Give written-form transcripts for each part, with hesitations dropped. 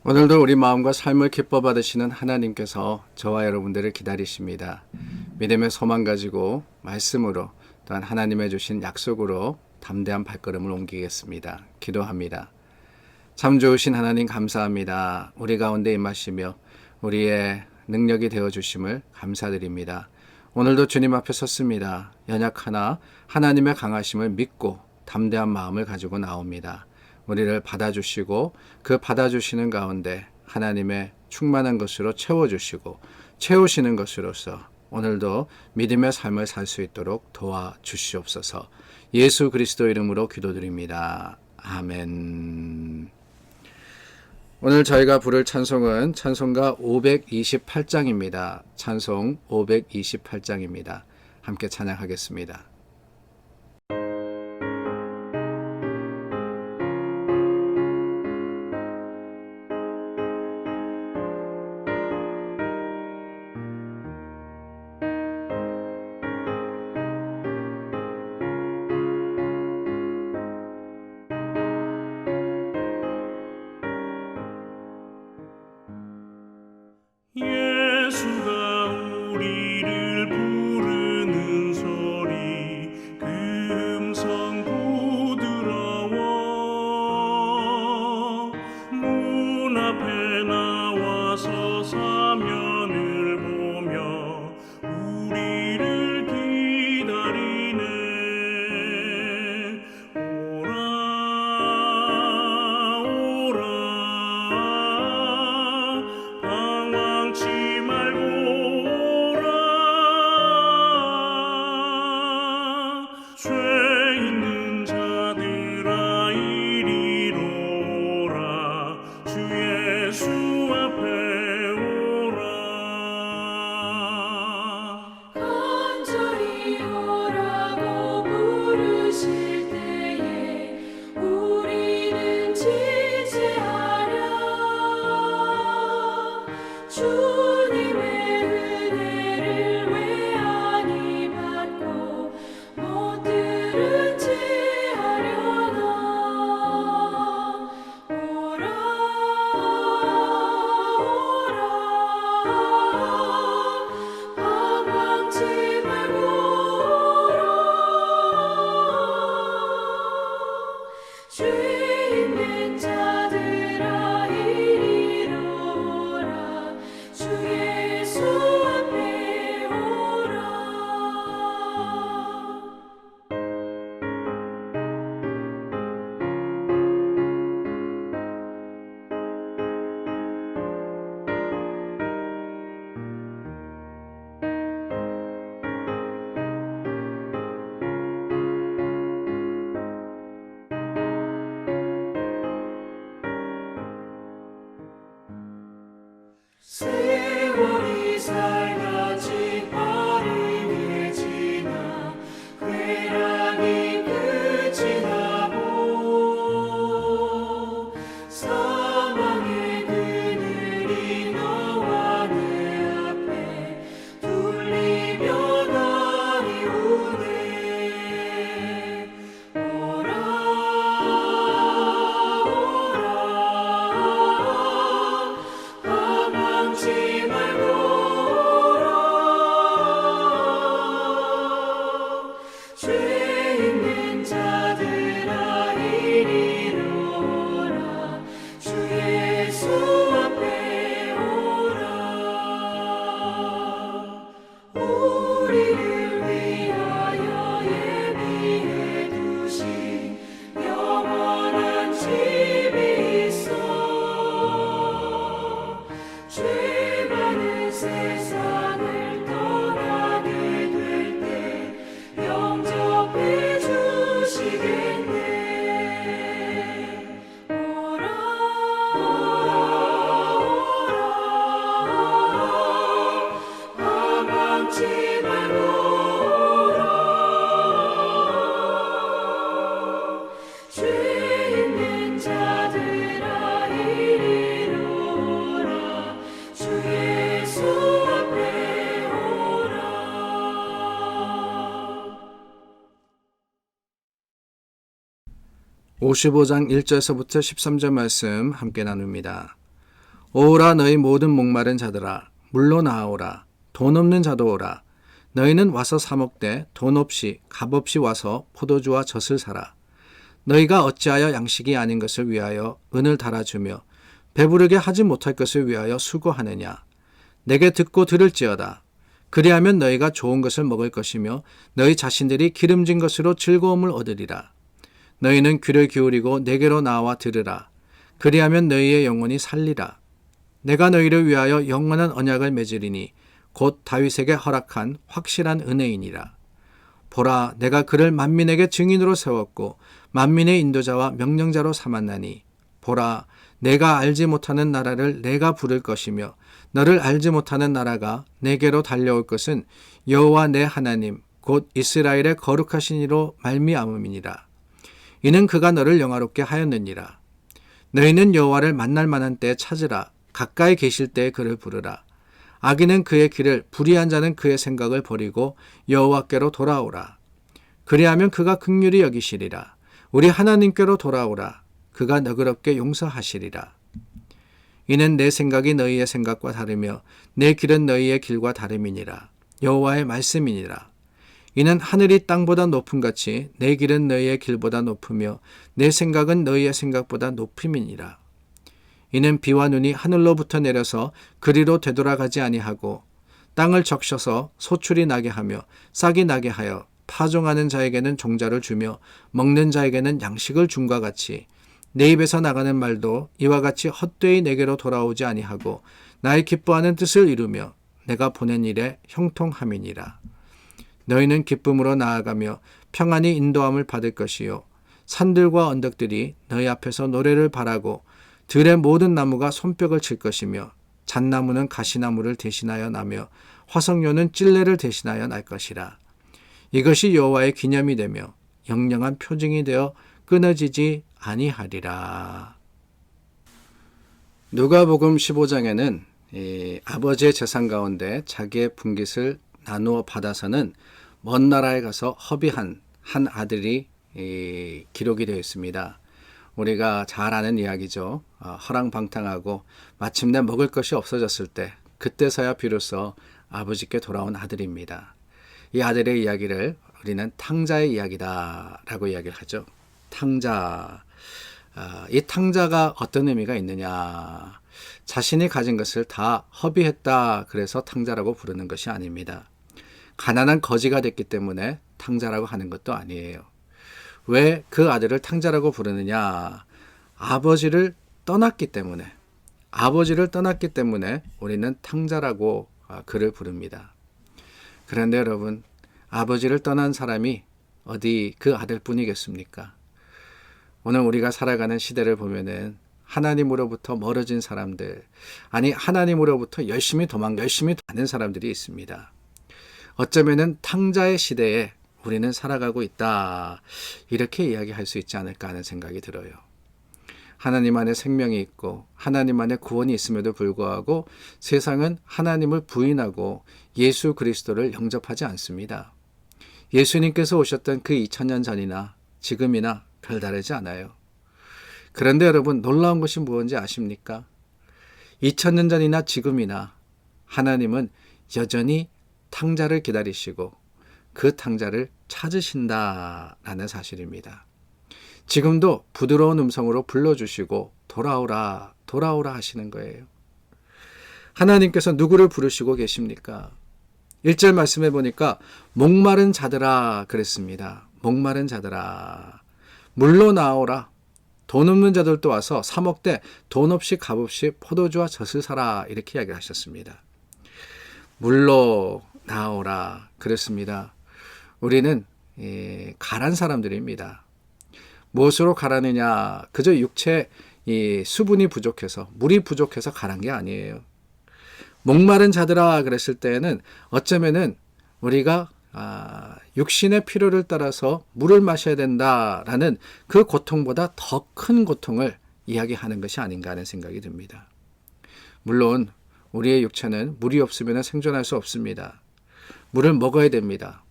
오늘도 우리 마음과 삶을 기뻐 받으시는 하나님께서 저와 여러분들을 기다리십니다. 믿음의 소망 가지고 말씀으로 또한 하나님의 주신 약속으로 담대한 발걸음을 옮기겠습니다. 기도합니다. 참 좋으신 하나님 감사합니다. 우리 가운데 임하시며 우리의 능력이 되어주심을 감사드립니다. 오늘도 주님 앞에 섰습니다. 연약하나 하나님의 강하심을 믿고 담대한 마음을 가지고 나옵니다. 우리를 받아주시고 그 받아주시는 가운데 하나님의 충만한 것으로 채워주시고 채우시는 것으로서 오늘도 믿음의 삶을 살 수 있도록 도와주시옵소서. 예수 그리스도 이름으로 기도드립니다. 아멘. 오늘 저희가 부를 찬송은 찬송가 528장입니다. 찬송 528장입니다. 함께 찬양하겠습니다. 예수가 우리를 부르는 소리 그 음성 부드러워 문 앞에 나와서 사면을 보며 우리를 기다리네. 오라 오라 방황치 말고 오라. 죄 있는 자들아 이리로 오라. 주 예수 앞에 오라. 간절히 오라고 부르실 때에 우리는 지체하랴. 주님의 은혜를 왜 아니 받고 못 들은 채 하려나. 오라 오라 방황치 말고 오라. 죄 있는 자들아 이리로 오라. 주 예수 앞에 오라. 세월이 살같이 빠르게 지나 쾌락이 끝이 나고 사망의 그늘이 너와 내 앞에 둘리며 날이 오네. 오라 오라 방황치 말고 오라. 죄 있는 자들아 이리로 오라. 주 예수 앞에 오라. 우리를 위하여 예비해 두신 영원한 집이 있어. 죄 많은 세상을 떠나게 될 때 영접해 주시겠네. 오라 오라 방황치 말고 오라. 죄 있는 자들아 이리로 오라. 주 예수 앞에 오라. 55장 1절에서부터 13절 말씀 함께 나눕니다. 오라 너희 모든 목마른 자들아 물로 나아오라 돈 없는 자도 오라 너희는 와서 사 먹되 돈 없이 값 없이 와서 포도주와 젖을 사라 너희가 어찌하여 양식이 아닌 것을 위하여 은을 달아주며 배부르게 하지 못할 것을 위하여 수고하느냐 내게 듣고 들을지어다 그리하면 너희가 좋은 것을 먹을 것이며 너희 자신들이 기름진 것으로 즐거움을 얻으리라 너희는 귀를 기울이고 내게로 나와 들으라 그리하면 너희의 영혼이 살리라 내가 너희를 위하여 영원한 언약을 맺으리니 곧 다윗에게 허락한 확실한 은혜이니라 보라 내가 그를 만민에게 증인으로 세웠고 만민의 인도자와 명령자로 삼았나니 보라 내가 알지 못하는 나라를 내가 부를 것이며 너를 알지 못하는 나라가 내게로 달려올 것은 여호와 내 하나님 곧 이스라엘의 거룩하신 이로 말미암음이니라 이는 그가 너를 영화롭게 하였느니라 너희는 여호와를 만날 만한 때에 찾으라 가까이 계실 때에 그를 부르라 악인은 그의 길을 불의한 자는 그의 생각을 버리고 여호와께로 돌아오라 그리하면 그가 긍휼히 여기시리라 우리 하나님께로 돌아오라 그가 너그럽게 용서하시리라 이는 내 생각이 너희의 생각과 다르며 내 길은 너희의 길과 다름이니라 여호와의 말씀이니라 이는 하늘이 땅보다 높음같이 내 길은 너희의 길보다 높으며 내 생각은 너희의 생각보다 높음이니라 이는 비와 눈이 하늘로부터 내려서 그리로 되돌아가지 아니하고 땅을 적셔서 소출이 나게 하며 싹이 나게 하여 파종하는 자에게는 종자를 주며 먹는 자에게는 양식을 줌과 같이 내 입에서 나가는 말도 이와 같이 헛되이 내게로 돌아오지 아니하고 나의 기뻐하는 뜻을 이루며 내가 보낸 일에 형통함이니라 너희는 기쁨으로 나아가며 평안히 인도함을 받을 것이요 산들과 언덕들이 너희 앞에서 노래를 바라고 들의 모든 나무가 손뼉을 칠 것이며 잣나무는 가시나무를 대신하여 나며 화석류는 찔레를 대신하여 날 것이라. 이것이 여호와의 기념이 되며 영영한 표징이 되어 끊어지지 아니하리라. 누가복음 15장에는 아버지의 재산 가운데 자기의 분깃을 나누어 받아서는 먼 나라에 가서 허비한 한 아들이 기록이 되어 있습니다. 우리가 잘 아는 이야기죠. 허랑방탕하고 마침내 먹을 것이 없어졌을 때 그때서야 비로소 아버지께 돌아온 아들입니다. 이 아들의 이야기를 우리는 탕자의 이야기다라고 이야기를 하죠. 탕자. 이 탕자가 어떤 의미가 있느냐. 자신이 가진 것을 다 허비했다 그래서 탕자라고 부르는 것이 아닙니다. 가난한 거지가 됐기 때문에 탕자라고 하는 것도 아니에요. 왜 그 아들을 탕자라고 부르느냐? 아버지를 떠났기 때문에 우리는 탕자라고 그를 부릅니다. 그런데 여러분, 아버지를 떠난 사람이 어디 그 아들뿐이겠습니까? 오늘 우리가 살아가는 시대를 보면은 하나님으로부터 멀어진 사람들, 아니 하나님으로부터 열심히 가는 사람들이 있습니다. 어쩌면은 탕자의 시대에 우리는 살아가고 있다. 이렇게 이야기할 수 있지 않을까 하는 생각이 들어요. 하나님 안에 생명이 있고 하나님 안에 구원이 있음에도 불구하고 세상은 하나님을 부인하고 예수 그리스도를 영접하지 않습니다. 예수님께서 오셨던 그 2000년 전이나 지금이나 별다르지 않아요. 그런데 여러분 놀라운 것이 무엇인지 아십니까? 2000년 전이나 지금이나 하나님은 여전히 탕자를 기다리시고 그 탕자를 찾으신다라는 사실입니다. 지금도 부드러운 음성으로 불러주시고 돌아오라 하시는 거예요. 하나님께서 누구를 부르시고 계십니까? 1절 말씀해 보니까 목마른 자들아 그랬습니다. 목마른 자들아 물로 나오라. 돈 없는 자들도 와서 사 먹되 돈 없이 값 없이 포도주와 젖을 사라 이렇게 이야기를 하셨습니다. 물로 나오라 그랬습니다. 우리는 가란 사람들입니다. 무엇으로 가라느냐? 그저 육체 수분이 부족해서 물이 부족해서 가란 게 아니에요. 목마른 자들아 그랬을 때에는 어쩌면은 우리가 육신의 필요를 따라서 물을 마셔야 된다라는 그 고통보다 더 큰 고통을 이야기하는 것이 아닌가 하는 생각이 듭니다. 물론 우리의 육체는 물이 없으면 생존할 수 없습니다. 물을 먹어야 됩니다.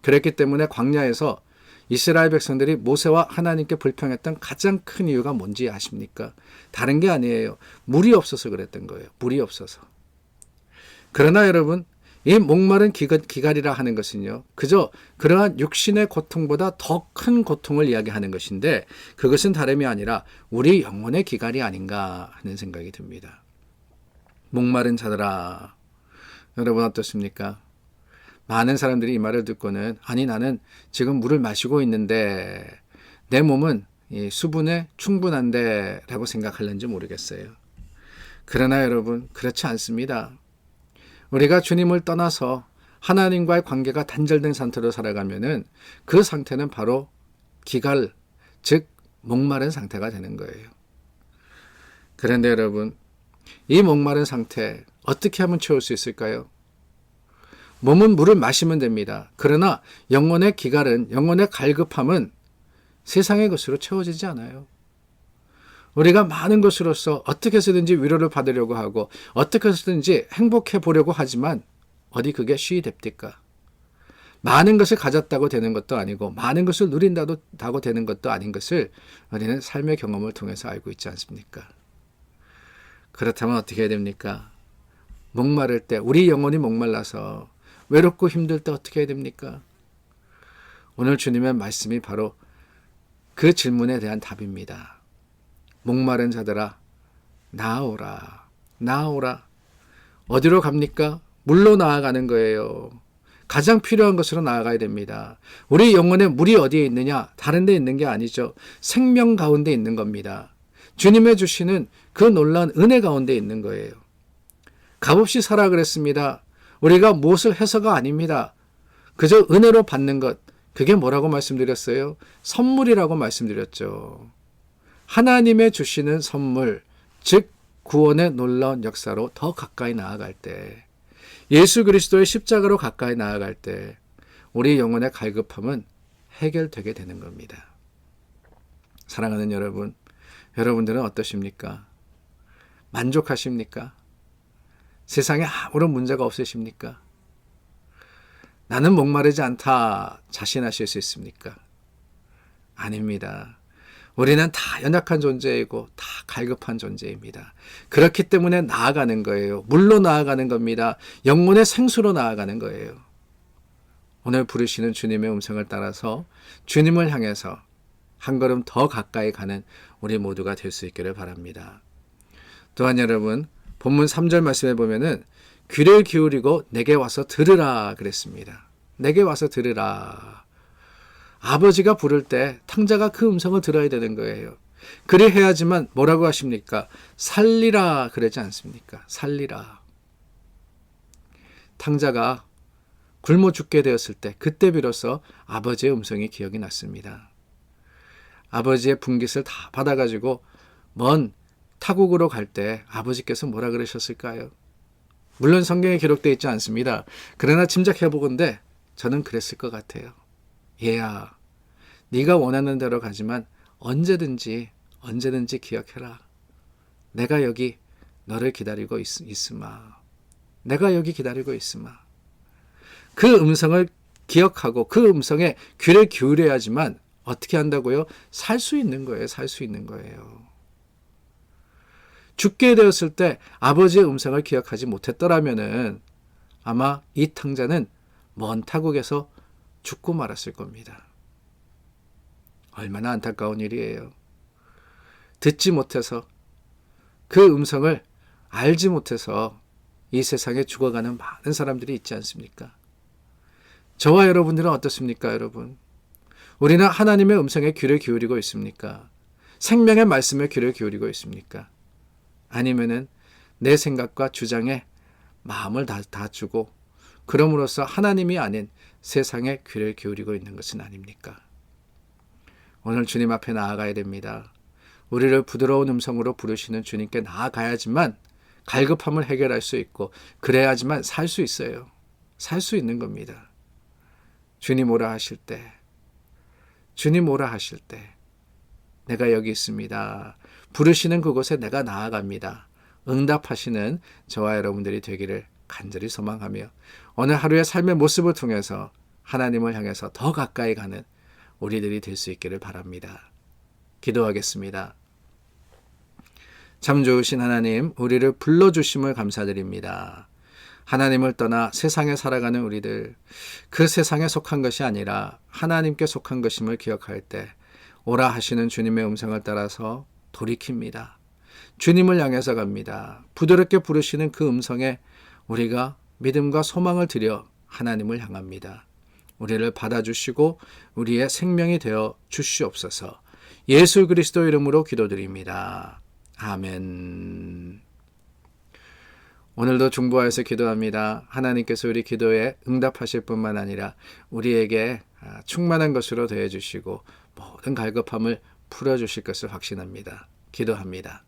그랬기 때문에 광야에서 이스라엘 백성들이 모세와 하나님께 불평했던 가장 큰 이유가 뭔지 아십니까? 다른 게 아니에요. 물이 없어서 그랬던 거예요. 물이 없어서. 그러나 여러분, 이 목마른 기갈이라 하는 것은요, 그저 그러한 육신의 고통보다 더 큰 고통을 이야기하는 것인데, 그것은 다름이 아니라 우리 영혼의 기갈이 아닌가 하는 생각이 듭니다. 목마른 자들아, 여러분 어떻습니까? 많은 사람들이 이 말을 듣고는, 아니 나는 지금 물을 마시고 있는데 내 몸은 이 수분에 충분한데 라고 생각할는지 모르겠어요. 그러나 여러분, 그렇지 않습니다. 우리가 주님을 떠나서 하나님과의 관계가 단절된 상태로 살아가면은 그 상태는 바로 기갈, 즉 목마른 상태가 되는 거예요. 그런데 여러분, 이 목마른 상태 어떻게 하면 채울 수 있을까요? 몸은 물을 마시면 됩니다. 그러나 영혼의 기갈은, 영혼의 갈급함은 세상의 것으로 채워지지 않아요. 우리가 많은 것으로서 어떻게 해서든지 위로를 받으려고 하고 어떻게 해서든지 행복해 보려고 하지만 어디 그게 쉬이 됩니까? 많은 것을 가졌다고 되는 것도 아니고 많은 것을 누린다고 되는 것도 아닌 것을 우리는 삶의 경험을 통해서 알고 있지 않습니까? 그렇다면 어떻게 해야 됩니까? 목마를 때, 우리 영혼이 목말라서 외롭고 힘들 때 어떻게 해야 됩니까? 오늘 주님의 말씀이 바로 그 질문에 대한 답입니다. 목마른 자들아, 나아오라, 나아오라. 어디로 갑니까? 물로 나아가는 거예요. 가장 필요한 것으로 나아가야 됩니다. 우리 영혼의 물이 어디에 있느냐? 다른 데 있는 게 아니죠. 생명 가운데 있는 겁니다. 주님의 주시는 그 놀라운 은혜 가운데 있는 거예요. 값없이 사라 그랬습니다. 우리가 무엇을 해서가 아닙니다. 그저 은혜로 받는 것, 그게 뭐라고 말씀드렸어요? 선물이라고 말씀드렸죠. 하나님의 주시는 선물, 즉 구원의 놀라운 역사로 더 가까이 나아갈 때, 예수 그리스도의 십자가로 가까이 나아갈 때 우리 영혼의 갈급함은 해결되게 되는 겁니다. 사랑하는 여러분, 여러분들은 어떠십니까? 만족하십니까? 세상에 아무런 문제가 없으십니까? 나는 목마르지 않다 자신하실 수 있습니까? 아닙니다. 우리는 다 연약한 존재이고 다 갈급한 존재입니다. 그렇기 때문에 나아가는 거예요. 물로 나아가는 겁니다. 영혼의 생수로 나아가는 거예요. 오늘 부르시는 주님의 음성을 따라서 주님을 향해서 한 걸음 더 가까이 가는 우리 모두가 될 수 있기를 바랍니다. 또한 여러분, 본문 3절 말씀에 보면은 귀를 기울이고 내게 와서 들으라 그랬습니다. 내게 와서 들으라. 아버지가 부를 때 탕자가 그 음성을 들어야 되는 거예요. 그리 해야지만 뭐라고 하십니까? 살리라 그러지 않습니까? 살리라. 탕자가 굶어 죽게 되었을 때 그때 비로소 아버지의 음성이 기억이 났습니다. 아버지의 분깃을 다 받아가지고 먼 타국으로 갈 때 아버지께서 뭐라 그러셨을까요? 물론 성경에 기록되어 있지 않습니다. 그러나 짐작해보건대 저는 그랬을 것 같아요. 얘야, 네가 원하는 대로 가지만 언제든지 기억해라. 내가 여기 너를 기다리고 있으마. 내가 여기 기다리고 있으마. 그 음성을 기억하고 그 음성에 귀를 기울여야지만 어떻게 한다고요? 살 수 있는 거예요. 살 수 있는 거예요. 죽게 되었을 때 아버지의 음성을 기억하지 못했더라면은 아마 이 탕자는 먼 타국에서 죽고 말았을 겁니다. 얼마나 안타까운 일이에요. 듣지 못해서, 그 음성을 알지 못해서 이 세상에 죽어가는 많은 사람들이 있지 않습니까? 저와 여러분들은 어떻습니까, 여러분? 우리는 하나님의 음성에 귀를 기울이고 있습니까? 생명의 말씀에 귀를 기울이고 있습니까? 아니면은 내 생각과 주장에 마음을 다 주고 그럼으로써 하나님이 아닌 세상에 귀를 기울이고 있는 것은 아닙니까? 오늘 주님 앞에 나아가야 됩니다. 우리를 부드러운 음성으로 부르시는 주님께 나아가야지만 갈급함을 해결할 수 있고 그래야지만 살 수 있어요. 살 수 있는 겁니다. 주님 오라 하실 때, 주님 오라 하실 때 내가 여기 있습니다. 부르시는 그곳에 내가 나아갑니다. 응답하시는 저와 여러분들이 되기를 간절히 소망하며 오늘 하루의 삶의 모습을 통해서 하나님을 향해서 더 가까이 가는 우리들이 될 수 있기를 바랍니다. 기도하겠습니다. 참 좋으신 하나님, 우리를 불러주심을 감사드립니다. 하나님을 떠나 세상에 살아가는 우리들, 그 세상에 속한 것이 아니라 하나님께 속한 것임을 기억할 때 오라 하시는 주님의 음성을 따라서 돌이킵니다. 주님을 향해서 갑니다. 부드럽게 부르시는 그 음성에 우리가 믿음과 소망을 드려 하나님을 향합니다. 우리를 받아주시고 우리의 생명이 되어 주시옵소서. 예수 그리스도 이름으로 기도드립니다. 아멘. 오늘도 중보하여서 기도합니다. 하나님께서 우리 기도에 응답하실 뿐만 아니라 우리에게 충만한 것으로 더해 주시고 모든 갈급함을 풀어주실 것을 확신합니다. 기도합니다.